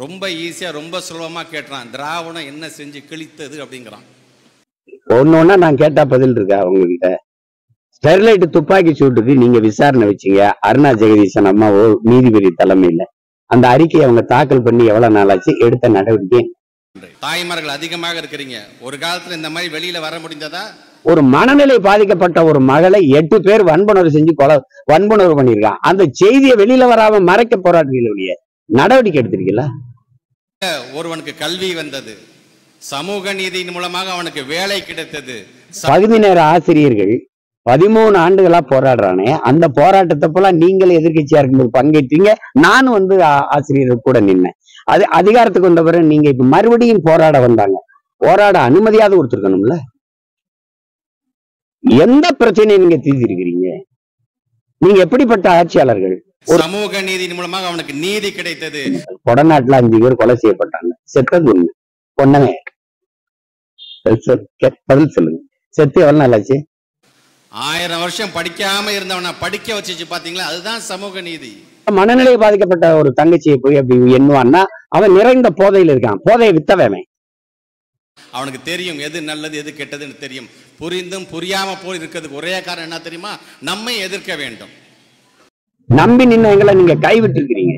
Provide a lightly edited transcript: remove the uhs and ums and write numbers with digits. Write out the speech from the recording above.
ரொம்ப ஈஸியா ரொம்ப சுலபமா கேட்றான். திராவிடம் என்ன செஞ்சு கிழித்தது அப்படிங்கிறான். ஒன்னொன்னா நான் கேட்டா பதில் இருக்கா உங்ககிட்ட? ஸ்டெர்லைட் துப்பாக்கி சூட்டுக்கு நீங்க விசாரணை வச்சீங்க, அருணா ஜெகதீசன் அம்மாவோ நீதிபதி தலைமையில. அந்த அறிக்கையை அவங்க தாக்கல் பண்ணி எவ்வளவு நாள் ஆச்சு? எடுத்த நடவடிக்கை? தாய்மார்கள் அதிகமாக இருக்கிறீங்க. ஒரு காலத்துல இந்த மாதிரி வெளியில வர முடிந்ததா? ஒரு மனநிலை பாதிக்கப்பட்ட ஒரு மகளை 8 பேர் வன்புணர்வு செஞ்சு வன்புணர்வு பண்ணிருக்கான். அந்த செய்தியை வெளியில வராம மறைக்க போராட்டங்களுடைய நடவடிக்கை எடுத்திருக்கீங்களா? ஒருவனுக்கு கல்வி வந்தது, சமூக நீதியின் மூலமாக அவனுக்கு வேலை கிடைத்தது. பகுதி நேர ஆசிரியர்கள் 13 ஆண்டுகளா போராடுறானே, அந்த போராட்டத்தை போல நீங்களே எதிர்கட்சியா இருக்கும்போது பங்கேற்றீங்க. நானும் ஆசிரியர்கள் கூட நின்னேன். அது அதிகாரத்துக்கு வந்த பிறகு நீங்க இப்ப மறுபடியும் போராட வந்தாங்க. போராட அனுமதியாவது கொடுத்துருக்கணும்ல. எந்த பிரச்சனையை நீங்க தீர்த்திருக்கிறீங்க? நீங்க எப்படிப்பட்ட ஆட்சியாளர்கள்? சமூக நீதியின் மூலமாக அவனுக்கு நீதி கிடைத்தது. கொடநாட்டுல 5 பேர் கொலை செய்யப்பட்டாங்க. செத்தது ஒண்ணு, பொண்ணவே. பதில் சொல்லுங்க. செத்து எவ்வளவு நாள் ஆச்சு? 1000 வருஷம் படிக்காம இருந்தவன படிக்க வச்சு பாத்தீங்களா? அதுதான் சமூக நீதி. மனநிலை பாதிக்கப்பட்ட ஒரு தங்கச்சியை போய் அப்படி எண்ணுவான்னா அவன் நிறைந்த போதையில் இருக்கான். போதையை வித்தவன். அவனுக்கு தெரியும் எது நல்லது எது கெட்டதுன்னு தெரியும். புரிந்தும் புரியாம போய் இருக்கிறதுக்கு ஒரே காரணம் என்ன தெரியுமா? நம்மை எதிர்க்க வேண்டும். நம்பி நின்ன எங்களை நீங்க கைவிட்டு இருக்கிறீங்க.